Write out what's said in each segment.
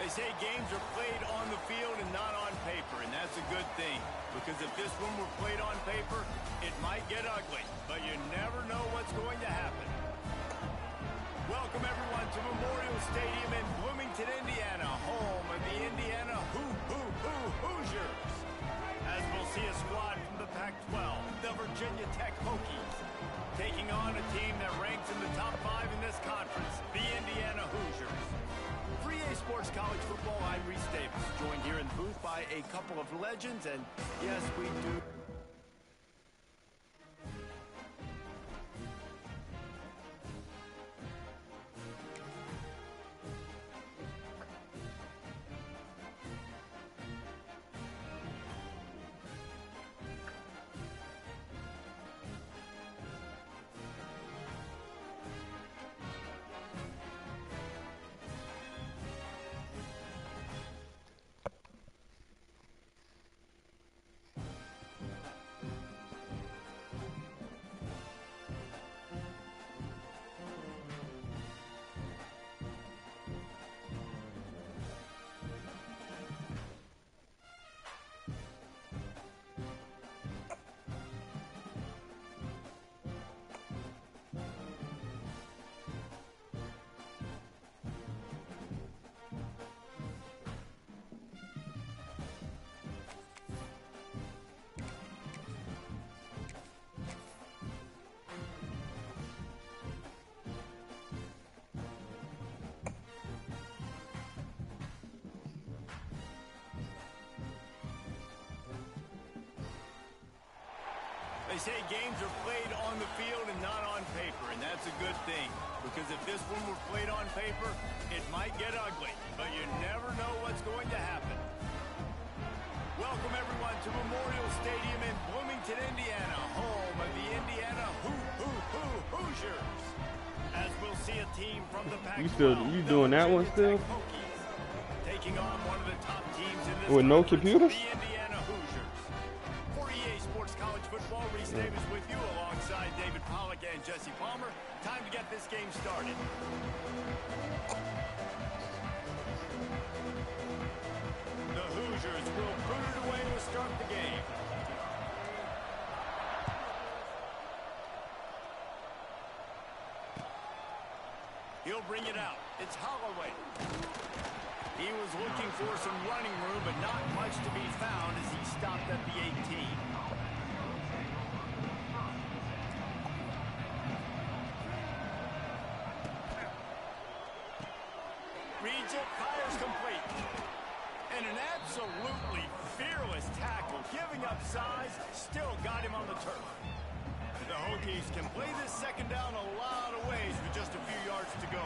They say games are played on the field and not on paper, and that's a good thing. Because if this one were played on paper, it might get ugly. But you never know what's going to happen. Welcome, everyone, to Memorial Stadium in Bloomington, Indiana, home of the Indiana Hoosiers. As we'll see a squad from the Pac-12, the Virginia Tech Hokies, taking on a team that ranks in the top 5 in this conference, the Indiana Hoosiers. For EA Sports College Football, I'm Reese Davis, joined here in the booth by a couple of legends, and yes, we do. They say games are played on the field and not on paper, and that's a good thing. Because if this one were played on paper, it might get ugly. But you never know what's going to happen. Welcome, everyone, to Memorial Stadium in Bloomington, Indiana, home of the Indiana Hoosiers. As we'll see a team from the Pac-12, you doing that one still? Hokies, taking on one of the top teams in this with no computers? computers? The Indiana Hoosiers. For EA Sports College Football, Reese Davis with you alongside David Pollack and Jesse Palmer. Time to get this game started. The Hoosiers will boot it away to start the game. He'll bring it out. It's Holloway. He was looking for some running room, but not much to be found as he stopped at the 18. Reads it, fires complete. And an absolutely fearless tackle, giving up size, still got him on the turf. The Hokies can play this second down a lot of ways with just a few yards to go.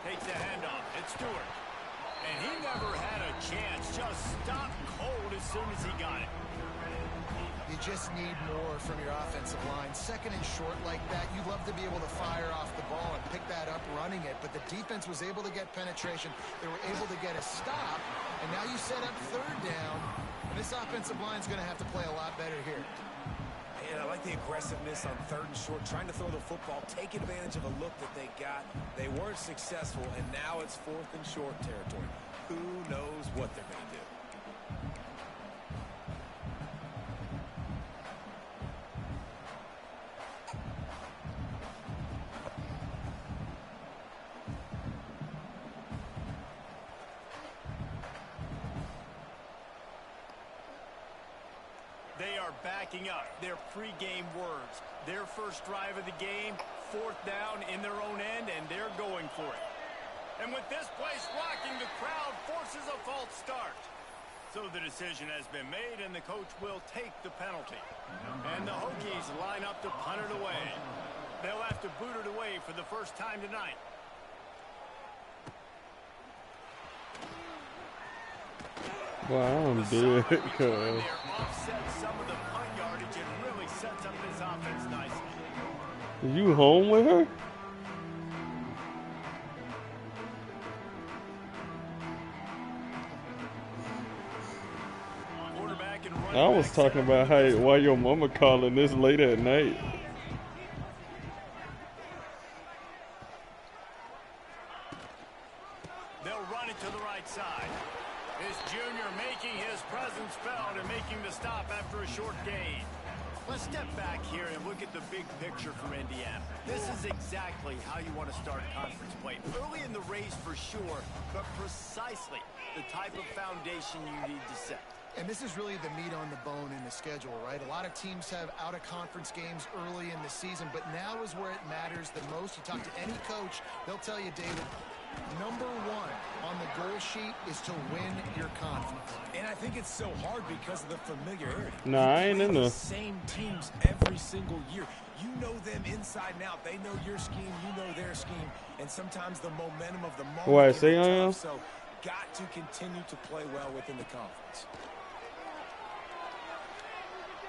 Takes the handoff. It's Stewart. And he never had a chance. Just stopped cold as soon as he got it. You just need more from your offensive line. Second and short like that, you'd love to be able to fire off the ball and pick that up running it. But the defense was able to get penetration. They were able to get a stop. And now you set up third down. And this offensive line is going to have to play a lot better here. And I like the aggressiveness on third and short, trying to throw the football, take advantage of a look that they got. They weren't successful, and now it's fourth and short territory. Who knows what they're going to do? They are backing up their pregame words. Their first drive of the game, fourth down in their own end, and they're going for it. And with this place rocking, the crowd forces a false start. So the decision has been made, and the coach will take the penalty. And the Hokies line up to punt it away. They'll have to boot it away for the first time tonight. Wow, I'm dead. Offset some of the punt yardage and really sets up this offense nicely. Are you home with her? I was talking about why your mama calling this late at night. stop after a short gain. Let's step back here and look at the big picture for Indiana. This is exactly how you want to start conference play. Early in the race for sure, but precisely the type of foundation you need to set. And this is really the meat on the bone in the schedule, right? A lot of teams have out-of-conference games early in the season, but now is where it matters the most. You talk to any coach, they'll tell you, David, number one on the goal sheet is to win your conference. And I think it's so hard because of the familiarity. Nah, I ain't in the the same teams every single year. You know them inside and out. They know your scheme, you know their scheme, and sometimes the momentum of the moment. What, say can be I am? tough, so got to continue to play well within the conference.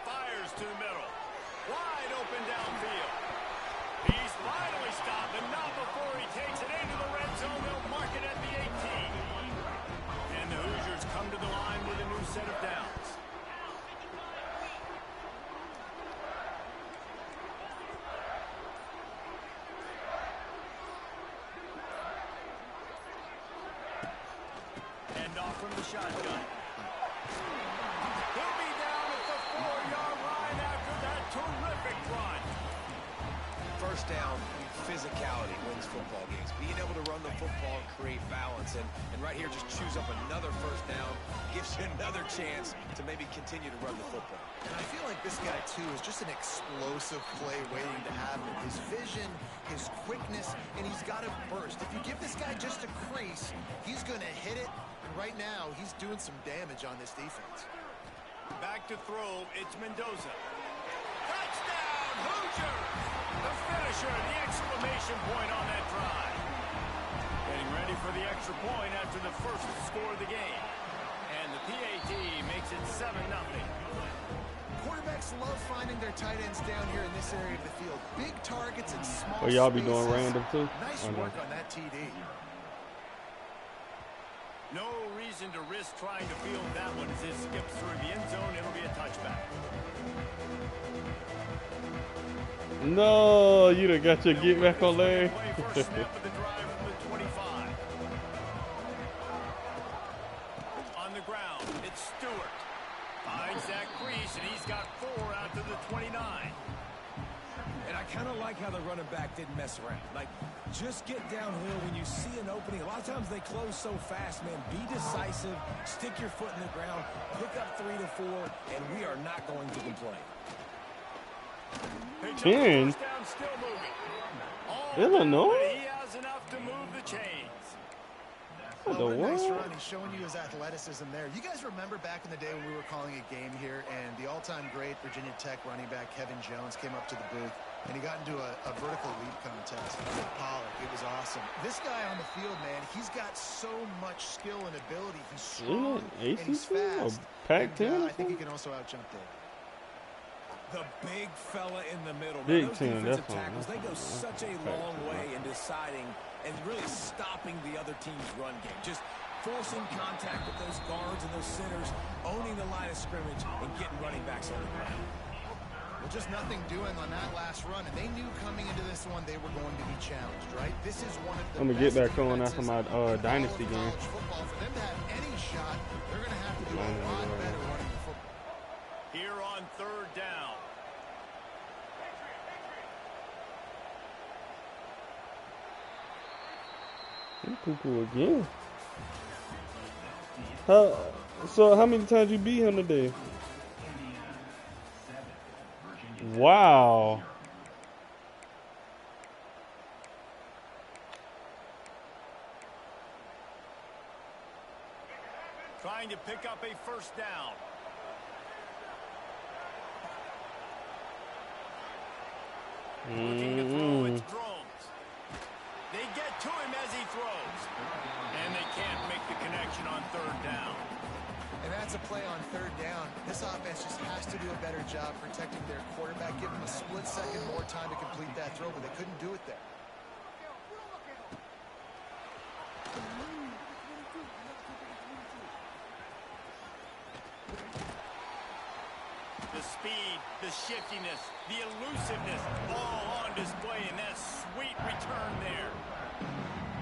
Fires to the middle. Wide open downfield. He's finally stopped, and not before he takes it into the red zone. They'll mark it at the 18. And the Hoosiers come to the line with a new set of downs. Hand off from the shotgun. He'll be down at the 4-yard line after that terrific run. First down, physicality wins football games. Being able to run the football and create balance. And right here, just choose up another first down. Gives you another chance to maybe continue to run the football. And I feel like this guy, too, is just an explosive play waiting to happen. His vision, his quickness, and he's got a burst. If you give this guy just a crease, he's going to hit it. And right now, he's doing some damage on this defense. Back to throw, it's Mendoza. Touchdown, Hoosiers! The finisher, the exclamation point on that drive. Getting ready for the extra point after the first score of the game. And the PAT makes it 7-0. Quarterbacks love finding their tight ends down here in this area of the field. Big targets and small Well, y'all be doing spaces. random too? Nice I know. work on that TD. No reason to risk trying to field that one as it skips through the end zone. It'll be a touchback. No, you done got your get back on there. First snap of the drive from the 25. On the ground, it's Stewart. Finds that crease, and he's got 4 out to the 29. And I kind of like how the running back didn't mess around. Like, just get downhill when you see an opening. A lot of times they close so fast, man. Be decisive, stick your foot in the ground, pick up 3 to 4, and we are not going to complain. 10? Still moving. Illinois? But he has enough to move the chains. What Oh, the what a nice what? run. He's showing you his athleticism there. You guys remember back in the day when we were calling a game here and the all-time great Virginia Tech running back Kevin Jones came up to the booth and he got into a vertical leap contest with Pollock. It was awesome. This guy on the field, man, he's got so much skill and ability. He's strong and he's ACC or fast. Pac-10 And, or I think he something? can also outjump Dave. The big fella in the middle. Big Man, those 10, defensive definitely. tackles, they go such a long way in deciding and really stopping the other team's run game. Just forcing contact with those guards and those centers, owning the line of scrimmage, and getting running backs on the ground. Well, just nothing doing on that last run, and they knew coming into this one they were going to be challenged, right? This is one of the I'm gonna get best back on defenses after my in all of dynasty game. college football. For them to have any shot, they're going to have to do a lot better running the football. Here on 3rd down. Cuckoo again. So how many times you beat him today? Wow. Trying to pick up a first down. Looking to throw, it's Drones. They get to him as he throws. And they can't make the connection on 3rd down. And that's a play on 3rd down. This offense just has to do a better job protecting their quarterback, give him a split second more time to complete that throw, but they couldn't do it there. The speed, the shiftiness, the elusiveness, all on display in that sweet return there.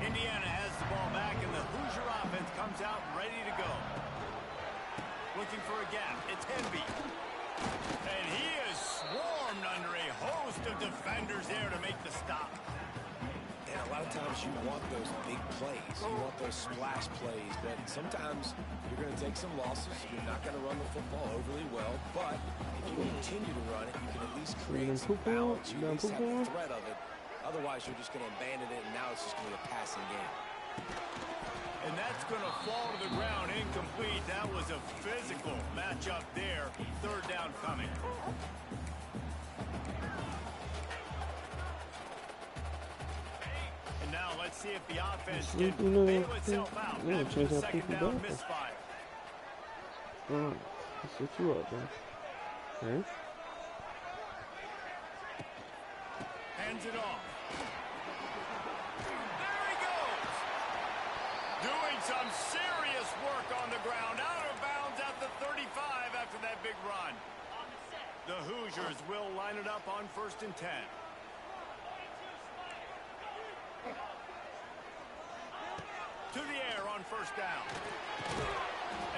Indiana has the ball back, and the Hoosier offense comes out ready to go. Looking for a gap. It's Henby. And he is swarmed under a host of defenders there to make the stop. And a lot of times you want those big plays. You want those splash plays. But sometimes you're going to take some losses. You're not going to run the football overly well. But if you continue to run it, you can at least create some balance. You at least have the threat of it. Otherwise, you're just going to abandon it, and now it's just going to be a passing game. And that's going to fall to the ground incomplete. That was a physical matchup there. Third down coming. And now let's see if the offense can bail itself out after the second down misfire. Let's set you up, man. Okay. Hands it off. Doing some serious work on the ground. Out of bounds at the 35 after that big run. The Hoosiers will line it up on 1st and 10. To the air on 1st down.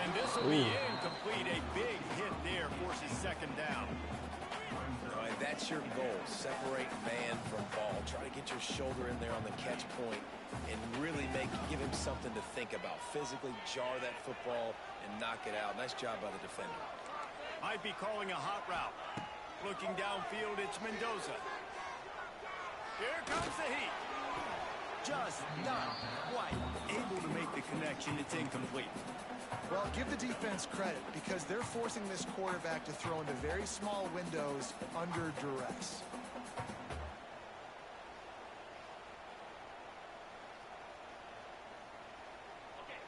And this will be incomplete. A big hit there forces 2nd down. All right, that's your goal. Separate man from ball. Try to get your shoulder in there on the catch point and really give him something to think about. Physically jar that football and knock it out. Nice job by the defender. Might be calling a hot route. Looking downfield, it's Mendoza. Here comes the heat. Just not quite able to make the connection. It's incomplete. Well, give the defense credit because they're forcing this quarterback to throw into very small windows under duress.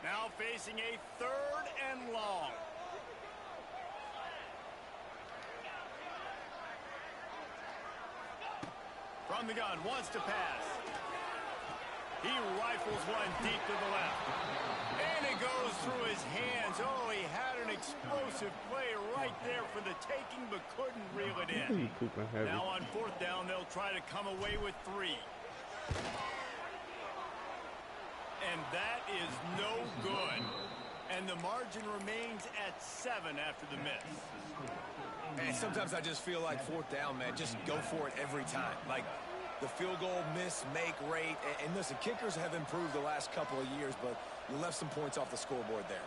Now facing a 3rd and long. From the gun, wants to pass. He rifles one deep to the left. And it goes through his hands. Oh, he had an explosive play right there for the taking, but couldn't reel it in. Now on 4th down, they'll try to come away with 3. And that is no good. And the margin remains at 7 after the miss. And sometimes I just feel like 4th down, man, just go for it every time. Like the field goal miss, make rate. And listen, kickers have improved the last couple of years, but you left some points off the scoreboard there.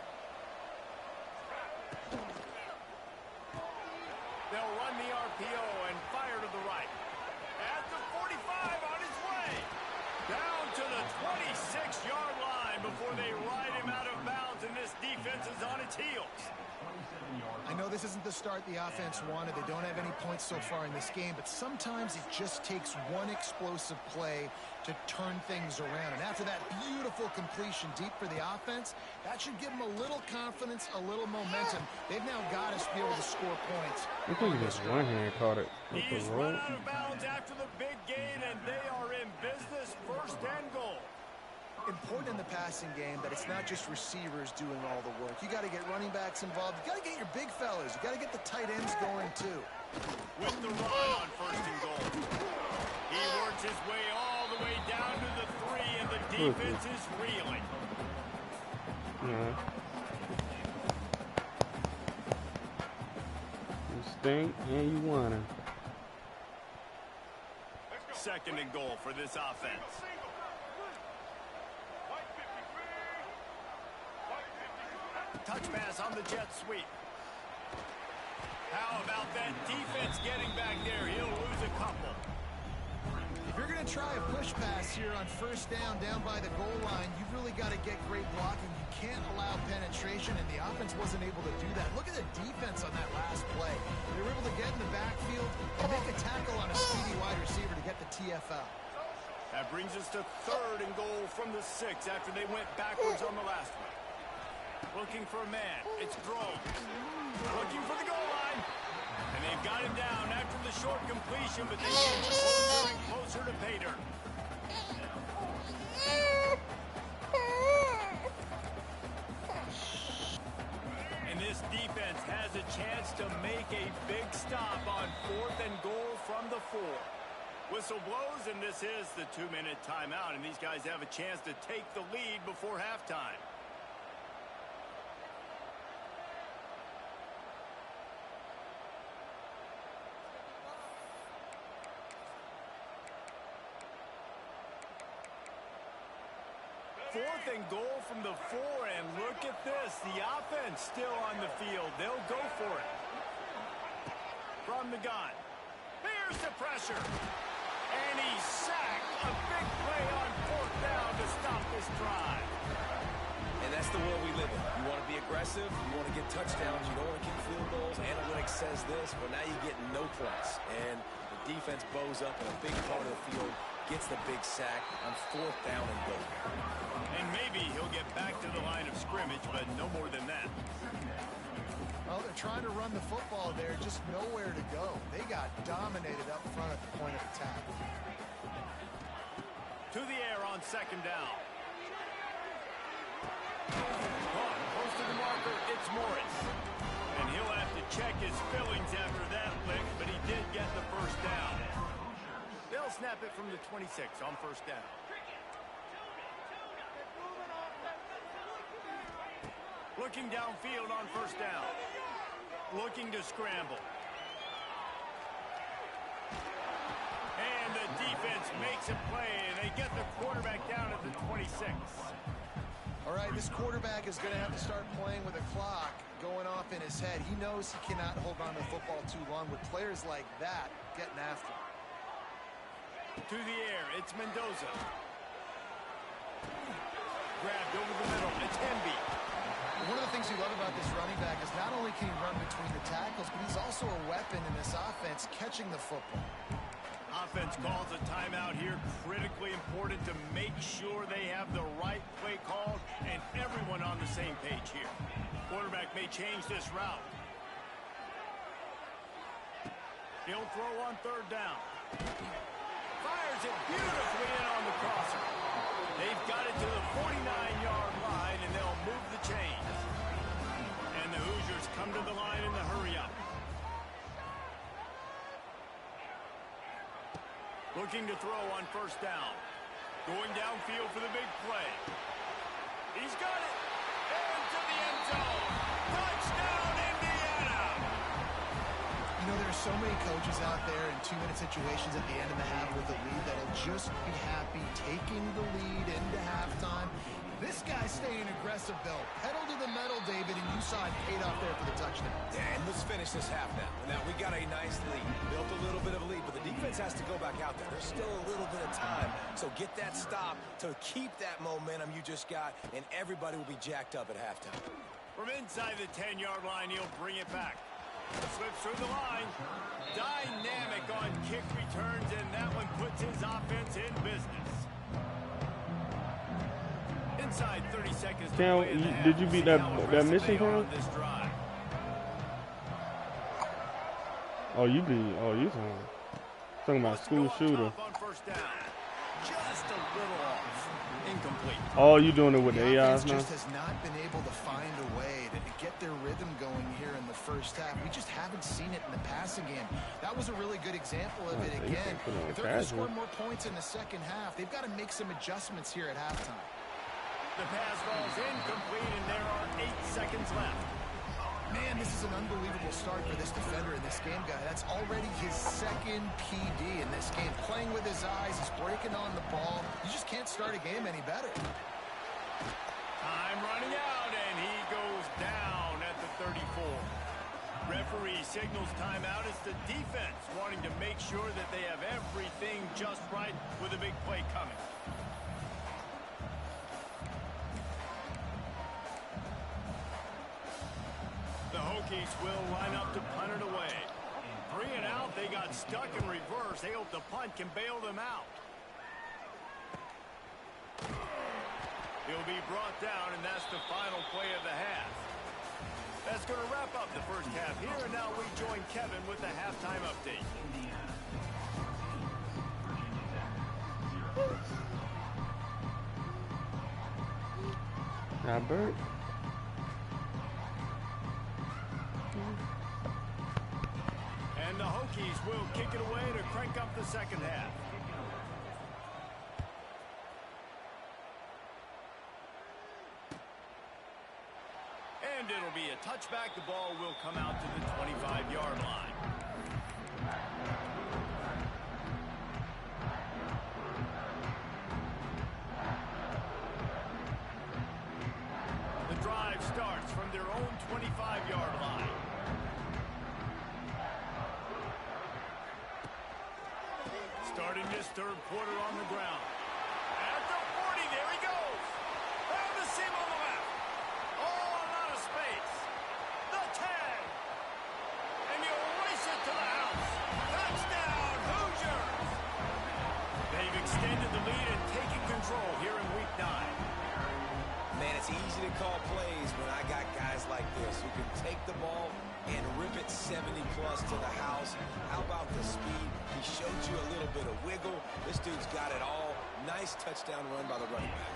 They'll run the RPO and fire to the right. At the 45 on his way. Down to the 26-yard line before they ride him out of bounds, and this defense is on its heels. I know this isn't the start the offense wanted. They don't have any points so far in this game, but sometimes it just takes one explosive play to turn things around. And after that beautiful completion deep for the offense, that should give them a little confidence, a little momentum. They've now got to be able to score points. I think he just one hand caught it. He's run out of bounds after the big gain, and they are in business. 1st and goal. Important in the passing game that it's not just receivers doing all the work. You got to get running backs involved. You got to get your big fellas. You got to get the tight ends going too. With the run on 1st and goal. He works his way all the way down to the 3, and the defense is reeling. You stink and you wanna. 2nd and goal for this offense. Touch pass on the jet sweep. How about that defense getting back there? He'll lose a couple. If you're going to try a push pass here on 1st down by the goal line, you've really got to get great blocking. You can't allow penetration, and the offense wasn't able to do that. Look at the defense on that last play. They were able to get in the backfield and make a tackle on a speedy wide receiver to get the TFL. That brings us to 3rd and goal from the 6 after they went backwards on the last one. Looking for a man. It's Groves. Looking for the goal line. And they've got him down after the short completion, but they get closer and closer to pay dirt. And this defense has a chance to make a big stop on 4th and goal from the 4. Whistle blows, and this is the 2-minute timeout, and these guys have a chance to take the lead before halftime. 4th and goal from the 4, and look at this. The offense still on the field. They'll go for it. From the gun. Here's the pressure. And he's sacked. A big play on 4th down to stop this drive. And that's the world we live in. You want to be aggressive, you want to get touchdowns, you don't want to kick field goals. Analytics says this, but now you get no points. And the defense bows up in a big part of the field, gets the big sack on 4th down and goal. And maybe he'll get back to the line of scrimmage, but no more than that. Well, they're trying to run the football there, just nowhere to go. They got dominated up front at the point of attack. To the air on 2nd down. Close to the marker, it's Morris. And he'll have to check his fillings after that lick, but he did get the 1st down. They'll snap it from the 26 on 1st down. Looking downfield on 1st down. Looking to scramble. And the defense makes a play, and they get the quarterback down at the 26. All right, this quarterback is going to have to start playing with a clock going off in his head. He knows he cannot hold on to the football too long with players like that getting after him. To the air, it's Mendoza. Grabbed over the middle, it's Hemby. One of the things you love about this running back is not only can he run between the tackles, but he's also a weapon in this offense catching the football. Offense calls a timeout here. Critically important to make sure they have the right play called and everyone on the same page here. Quarterback may change this route. He'll throw on 3rd down. Fires it beautifully in on the crosser. They've got it to the 49-yard line, and they'll move the chains. And the Hoosiers come to the line in the hurry-up. Looking to throw on 1st down. Going downfield for the big play. He's got it. And to the end zone. Touchdown, Indiana! You know, there are so many coaches out there in 2-minute situations at the end of the half with a lead that'll just be happy taking the lead into halftime. This guy's staying aggressive, though. Pedal to the metal, David, and you saw it paid off there for the touchdown. And let's finish this half now. Now, we got a nice lead. Built a little bit of a lead, but the defense has to go back out there. There's still a little bit of time. So get that stop to keep that momentum you just got, and everybody will be jacked up at halftime. From inside the 10-yard line, he'll bring it back. Slips through the line. Dynamic on kick returns, and that one puts his offense in business. Inside 30 seconds. Cam, did you beat that mission, Cam? Oh, you beat. Oh, you talking about school shooter. Just a little off. Incomplete. Oh, you doing it with the AIs now? Just has not been able to find a way to get their rhythm going here in the first half. We just haven't seen it in the passing game. That was a really good example of it again. If they're going to score more points in the second half, they've got to make some adjustments here at halftime. The pass ball's incomplete, and there are 8 seconds left. Man, this is an unbelievable start for this defender in this game, guy. That's already his 2nd PD in this game. Playing with his eyes, he's breaking on the ball. You just can't start a game any better. Time running out, and he goes down at the 34. Referee signals timeout. It's the defense wanting to make sure that they have everything just right with a big play coming. The Hokies will line up to punt it away. 3 and out, they got stuck in reverse. They hope the punt can bail them out. He'll be brought down, and that's the final play of the half. That's going to wrap up the first half here, and now we join Kevin with the halftime update. Now, Bert. And the Hokies will kick it away to crank up the second half. And it'll be a touchback. The ball will come out to the 25-yard line. Starting this third quarter on the ground. At the 40, there he goes. Down the seam on the left. Oh, a lot of space. The 10. And you race it to the house. Touchdown, Hoosiers. They've extended the lead and taken control here in week 9. Man, it's easy to call plays when I got guys like this who can take the ball and rip it 70-plus to the house. How about the speed? He showed you a little bit of wiggle. This dude's got it all. Nice touchdown run by the running back.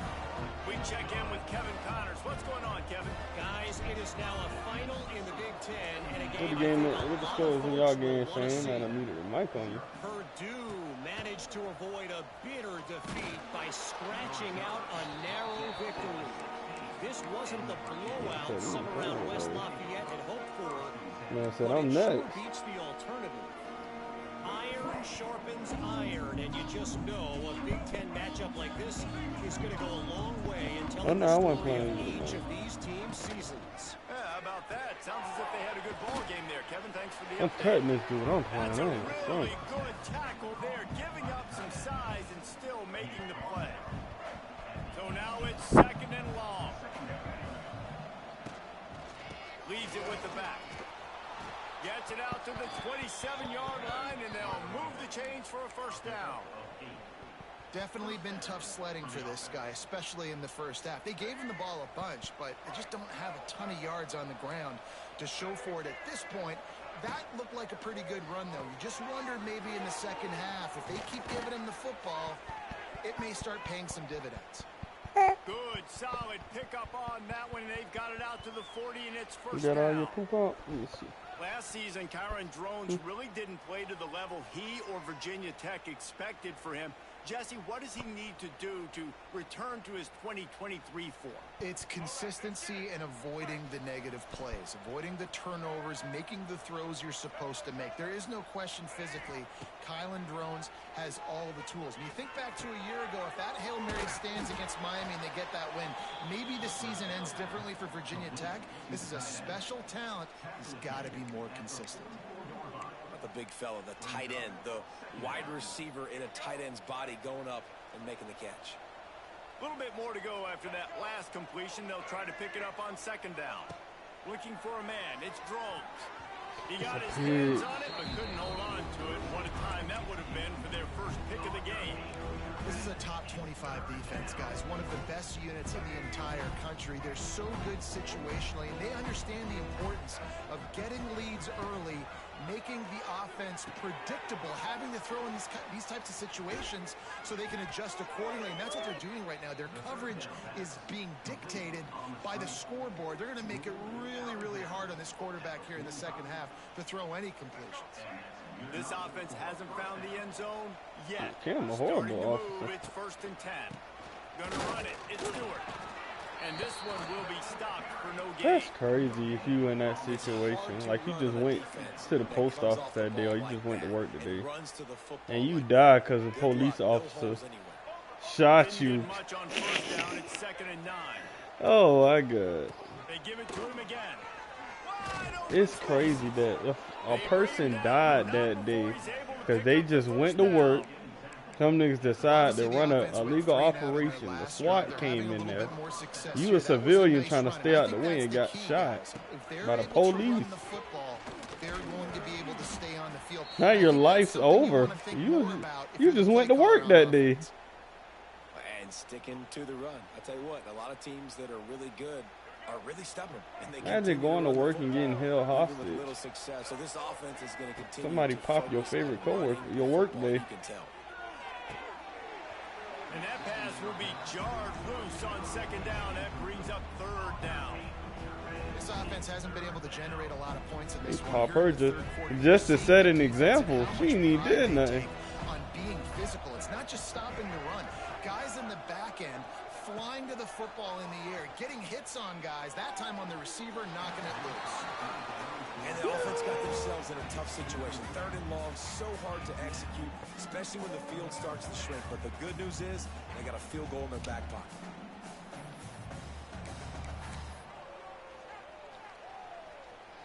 We check in with Kevin Connors. What's going on, Kevin? Guys, it is now a final in the Big Ten and a What game. the scores in y'all game, Shane? I done muted the mic on you. Purdue managed to avoid a bitter defeat by scratching out a narrow victory. This wasn't the blowout some around West Lafayette had hoped for. Man, I said, but I'm it next. sure beats the alternative. Iron sharpens iron, and you just know a Big Ten matchup like this is going to go a long way in telling the story of each of these teams' seasons. Yeah, how about that? Sounds as if they had a good ball game there, Kevin. Thanks for the I'm update. cutting this dude. I'm That's playing. a really good tackle there, giving up some size and still making the play. So now it's second and long. Leaves it with the back. Gets it out to the 27-yard line, and they'll move the chains for a first down. Definitely been tough sledding for this guy, especially in the first half. They gave him the ball a bunch, but they just don't have a ton of yards on the ground to show for it at this point. That looked like a pretty good run, though. You just wondered maybe in the second half, if they keep giving him the football, it may start paying some dividends. Good, solid pickup on that one. They've got it out to the 40, and it's first You got all down. your poop out? Let me see. Last season, Kyron Drones really didn't play to the level he or Virginia Tech expected for him. Jesse, what does he need to do to return to his 2023 form? It's consistency and avoiding the negative plays, avoiding the turnovers, making the throws you're supposed to make. There is no question physically, Kylan Drones has all the tools. And you think back to a year ago, if that Hail Mary stands against Miami and they get that win, maybe the season ends differently for Virginia Tech. This is a special talent. He's got to be more consistent. The big fella, the tight end, the wide receiver in a tight end's body going up and making the catch. A little bit more to go after that last completion. They'll try to pick it up on second down. Looking for a man. It's Drones. He got his hands on it, but couldn't hold on to it. What a time that would have been for their first pick of the game. This is a top 25 defense, guys. One of the best units in the entire country. They're so good situationally, and they understand the importance of getting leads early, making the offense predictable, having to throw in these types of situations so they can adjust accordingly. And that's what they're doing right now. Their coverage is being dictated by the scoreboard. They're going to make it really, really hard on this quarterback here in the second half to throw any completions. This offense hasn't found the end zone yet. Cam, a Starting horrible to move, officer. it's first and 10. Gonna run it. It's Stewart. And this one will be stopped for no gain. That's crazy if you in that situation. Like you just went to the post office that day or you just went to work today. And you died because a police officer shot you. Didn't get much on first down. It's second and 9. Oh my God. They give it to him again. Wide open. It's crazy that if a person died that day because they just went to work, some niggas decide to run a illegal operation. The SWAT came in there. You a civilian trying to stay out the way and got shot by the police. Now your life's over. You just went to work that day. And sticking to the run. I tell you what, a lot of teams that are really good are really stubborn. And they Imagine going to work and getting held hostage. little success. So this offense is going to continue. Somebody to pop your focus on favorite coworker, running your the work football. day. You can tell. And that pass will be jarred loose on second down. That brings up third down. This offense hasn't been able to generate a lot of points in this one. Pop Here her in the third quarter, just to you see set an the example. how She much ain't even pride did they nothing. take on being physical. It's not just stopping the run. Guys in the back end flying to the football in the air, getting hits on guys, that time on the receiver, knocking it loose. And the offense got themselves in a tough situation. Third and long, so hard to execute, especially when the field starts to shrink. But the good news is they got a field goal in their back pocket.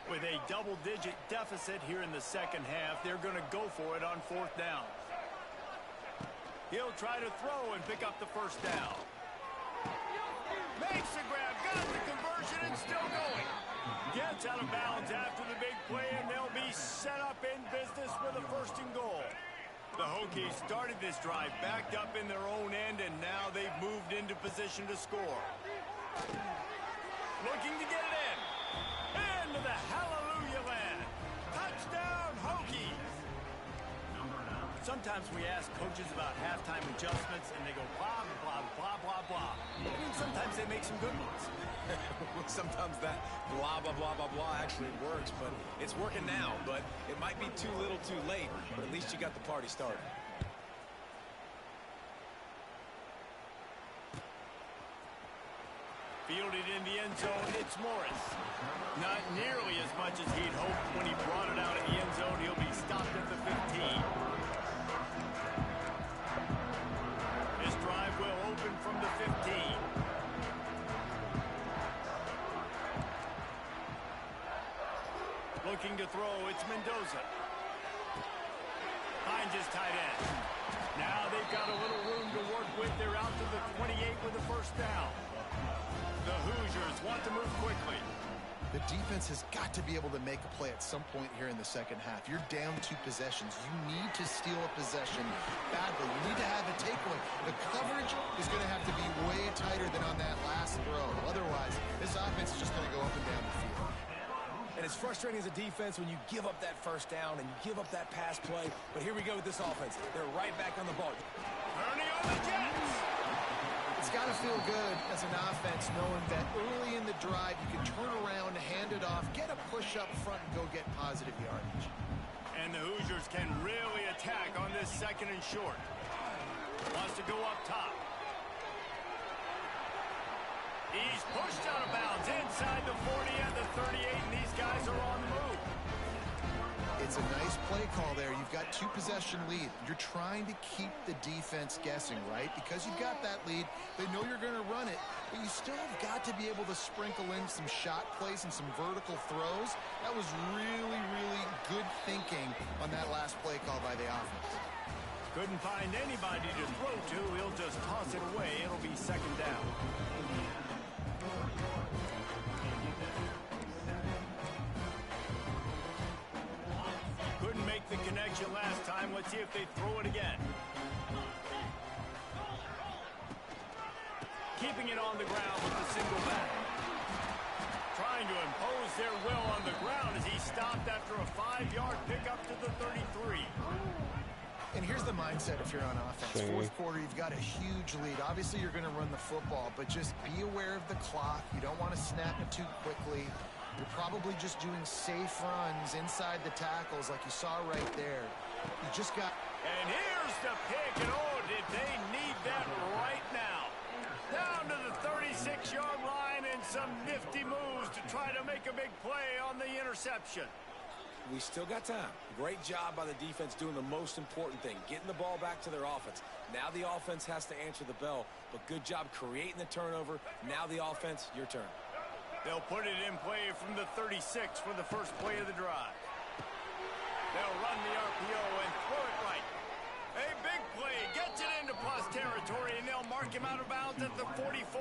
With a double-digit deficit here in the second half, they're going to go for it on fourth down. He'll try to throw and pick up the first down. Makes the grab, got the conversion, and still going. Gets out of bounds after the big play, and they'll be set up in business with a 1st and goal. The Hokies started this drive backed up in their own end, and now they've moved into position to score. Looking to get it in. Into the hallelujah land. Touchdown, Hokies. Sometimes we ask coaches about halftime adjustments, and they go blah, blah, blah, blah, blah. I mean, sometimes they make some good ones. Sometimes that blah, blah, blah, blah, blah actually works, but it's working now. But it might be too little too late, but at least you got the party started. Fielded in the end zone, it's Morris. Not nearly as much as he'd hoped when he brought it out of the end zone. He'll be stopped at the 15. This drive will open from the 15. Looking to throw, it's Mendoza. Finds his tight end. Now they've got a little room to work with. They're out to the 28 with the 1st down. The Hoosiers want to move quickly. The defense has got to be able to make a play at some point here in the second half. You're down 2 possessions. You need to steal a possession badly. You need to have a takeaway. The coverage is going to have to be way tighter than on that last throw. Otherwise, this offense is just going to go up and down the field. And it's frustrating as a defense when you give up that 1st down and you give up that pass play. But here we go with this offense. They're right back on the ball. Turning on the Jets. It's got to feel good as an offense knowing that early in the drive you can turn around, hand it off, get a push up front, and go get positive yardage. And the Hoosiers can really attack on this 2nd and short. Wants to go up top. He's pushed out of bounds inside the 40 and the 38, and these guys are on the move. It's a nice play call there. You've got 2 possession lead. You're trying to keep the defense guessing, right? Because you've got that lead. They know you're going to run it, but you still have got to be able to sprinkle in some shot plays and some vertical throws. That was really, really good thinking on that last play call by the offense. Couldn't find anybody to throw to. He'll just toss it away. It'll be 2nd down. Couldn't make the connection last time. Let's see if they throw it again. Keeping it on the ground with the single back. Trying to impose their will on the ground as he stopped after a 5-yard pickup to the 33. And here's the mindset if you're on offense. 4th quarter, you've got a huge lead. Obviously, you're going to run the football, but just be aware of the clock. You don't want to snap it too quickly. You're probably just doing safe runs inside the tackles like you saw right there. You just got... And here's the pick, and oh, did they need that right now. Down to the 36-yard line and some nifty moves to try to make a big play on the interception. We still got time. Great job by the defense doing the most important thing, getting the ball back to their offense. Now the offense has to answer the bell, but good job creating the turnover. Now the offense, your turn. They'll put it in play from the 36 for the first play of the drive. They'll run the RPO and throw it right. A big play, gets it into plus territory, and they'll mark him out of bounds at the 44.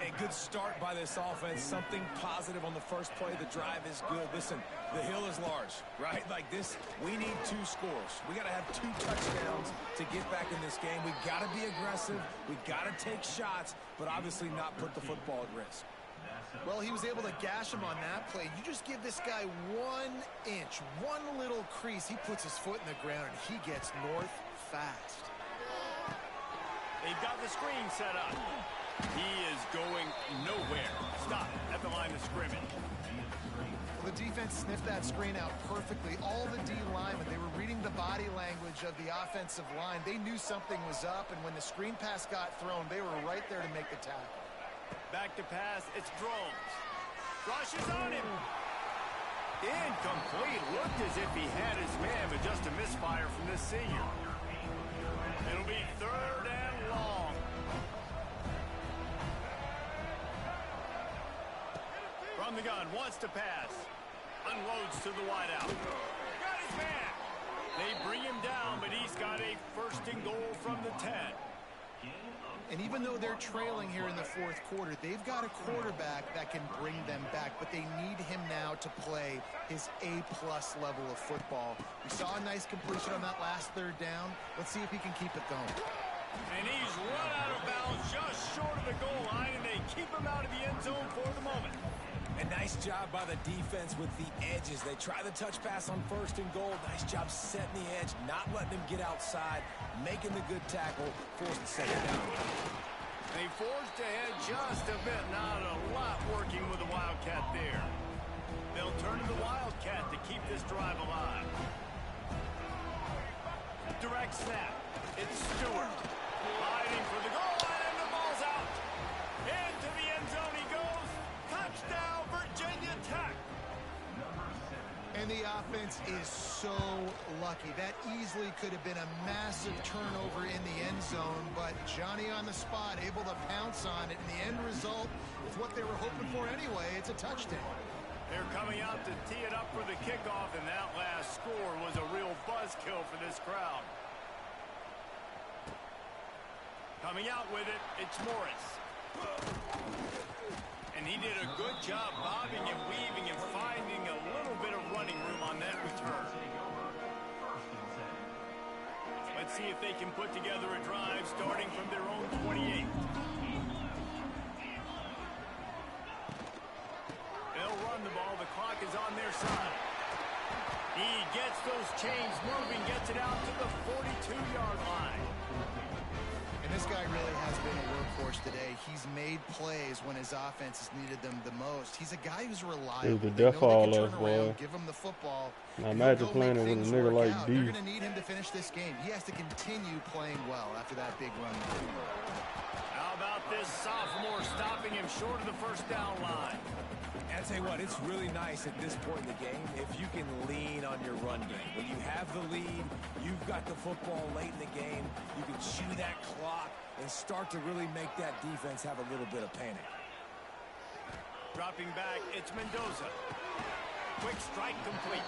A good start by this offense. Something positive on the first play. The drive is good. Listen, the hill is large, right? Like this, we need 2 scores. We got to have 2 touchdowns to get back in this game. We got to be aggressive. We got to take shots, but obviously not put the football at risk. Well, he was able to gash him on that play. You just give this guy 1 inch, 1 little crease. He puts his foot in the ground, and he gets north fast. They've got the screen set up. He is going nowhere. Stop at the line of scrimmage. Well, the defense sniffed that screen out perfectly. All the D linemen, they were reading the body language of the offensive line. They knew something was up, and when the screen pass got thrown, they were right there to make the tackle. Back to pass, it's Drones. Rushes on him. Incomplete. Looked as if he had his man, but just a misfire from this senior. It'll be 3rd and long. From the gun, wants to pass. Unloads to the wideout. Got his man. They bring him down, but he's got a 1st and even though they're trailing here in the fourth quarter, they've got a quarterback that can bring them back, but they need him now to play his A-plus level of football. We saw a nice completion on that last third down. Let's see if he can keep it going. And he's run out of bounds just short of the goal line, and they keep him out of the end zone for the moment. A nice job by the defense with the edges. They try the touch pass on 1st and goal. Nice job setting the edge, not letting him get outside, making the good tackle, forced the second down. They forced ahead just a bit. Not a lot working with the Wildcat there. They'll turn to the Wildcat to keep this drive alive. Direct snap. It's Stewart. Hiding for the goal line, and the ball's out. Into the end zone he goes. Touchdown, Virginia Tech. And the offense is so lucky. That easily could have been a massive turnover in the end zone, but Johnny on the spot, able to pounce on it. And the end result is what they were hoping for anyway. It's a touchdown. They're coming out to tee it up for the kickoff, and that last score was a real buzzkill for this crowd. Coming out with it, it's Morris. And he did a good job bobbing and weaving and finding a little bit of running room on that return. Let's see if they can put together a drive starting from their own 28. They'll run the ball. The clock is on their side. He gets those chains moving, gets it out to the 42-yard line. This guy really has been a workhorse today. He's made plays when his offense has needed them the most. He's a guy who's reliable. He was the death all us, boy. Give him the football. Now imagine playing it with a nigga like D. They're going to need him to finish this game. He has to continue playing well after that big run. How about this sophomore stopping him short of the first down line? And I tell you what, it's really nice at this point in the game if you can lean on your run game. When you have the lead, you've got the football late in the game, you can chew that clock and start to really make that defense have a little bit of panic. Dropping back, it's Mendoza. Quick strike complete.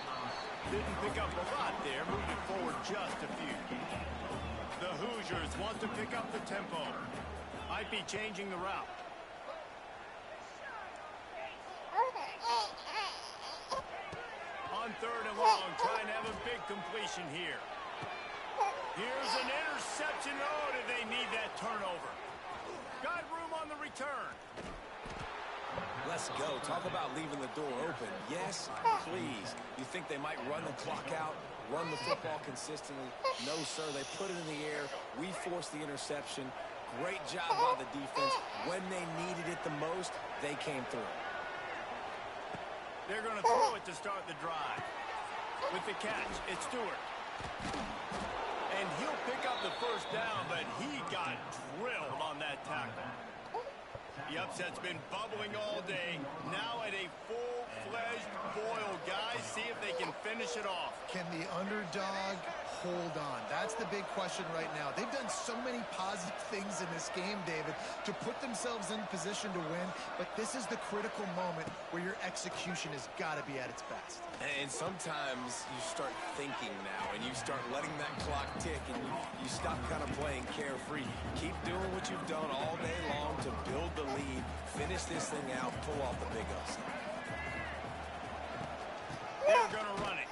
Didn't pick up a lot there, moving forward just a few. The Hoosiers want to pick up the tempo. Might be changing the route. On 3rd and long, trying to have a big completion here. Here's an interception. Oh, did they need that turnover? Got room on the return. Let's go. Talk about leaving the door open. Yes, please. You think they might run the clock out, run the football consistently? No, sir. They put it in the air. We forced the interception. Great job by the defense. When they needed it the most, they came through. They're going to throw it to start the drive. With the catch, it's Stewart. And he'll pick up the first down, but he got drilled on that tackle. The upset's been bubbling all day. Now at a full-fledged boil, guys. See if they can finish it off. Can the underdog hold on? That's the big question right now. They've done so many positive things in this game, David, to put themselves in position to win, but this is the critical moment where your execution has got to be at its best. And sometimes you start thinking now, and you start letting that clock tick, and you stop kind of playing carefree. Keep doing what you've done all day long to build the lead, finish this thing out, pull off the big upset. They're going to run it.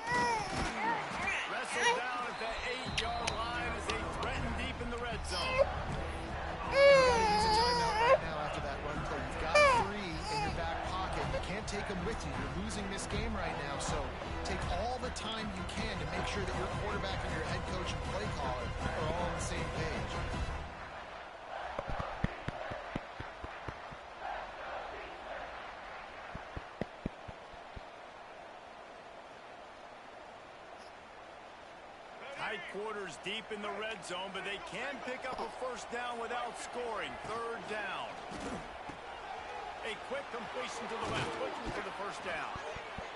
Wrestled down at the 8-yard line as they threaten deep in the red zone. Use a timeout right now after that run play. You've got 3 in your back pocket. You can't take them with you. You're losing this game right now, so take all the time you can to make sure that your quarterback and your head coach and play caller are all on the same page. Tight quarters deep in the red zone, but they can pick up a first down without scoring. 3rd down. A quick completion to the left, looking for the first down.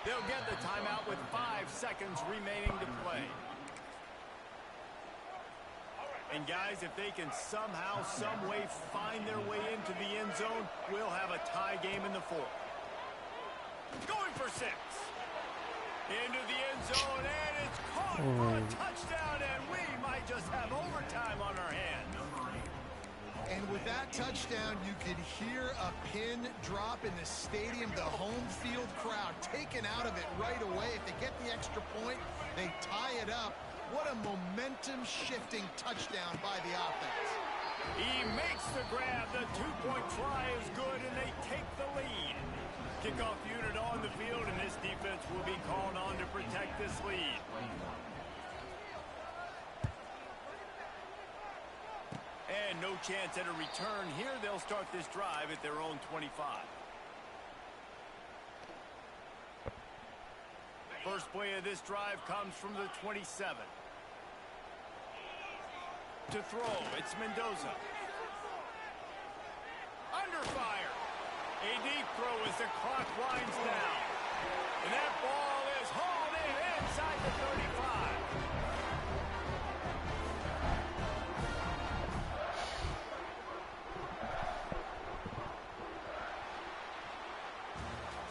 They'll get the timeout with 5 seconds remaining to play. And guys, if they can somehow, some way find their way into the end zone, we'll have a tie game in the 4th. Going for 6. Into the end zone, and it's caught for a touchdown, and we might just have overtime on our hands. And with that that touchdown, you could hear a pin drop in the stadium. The home field crowd taken out of it right away. If they get the extra point, they tie it up. What a momentum-shifting touchdown by the offense. He makes the grab. The two-point try is good, and they take the lead. Kickoff unit on the field, and this defense will be called on to protect this lead. And no chance at a return here. They'll start this drive at their own 25. First play of this drive comes from the 27. To throw, it's Mendoza. Under fire. A deep throw as the clock winds down. And that ball is hauled in inside the 35.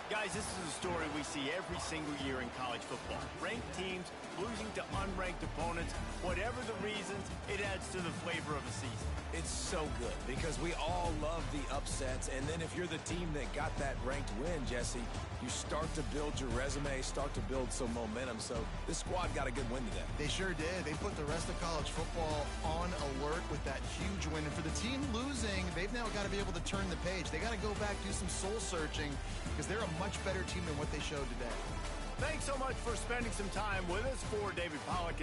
Guys, this is a story we see every single year in college football. Ranked teams losing to unranked opponents. Whatever the reasons, it adds to the flavor of a season. It's so good because we all love the upsets, and then if you're the team that got that ranked win, Jesse, you start to build your resume, start to build some momentum. So this squad got a good win today. They sure did. They put the rest of college football on alert with that huge win. And for the team losing, they've now got to be able to turn the page. They got to go back, do some soul searching, because they're a much better team than what they showed today. Thanks so much for spending some time with us. For David Pollack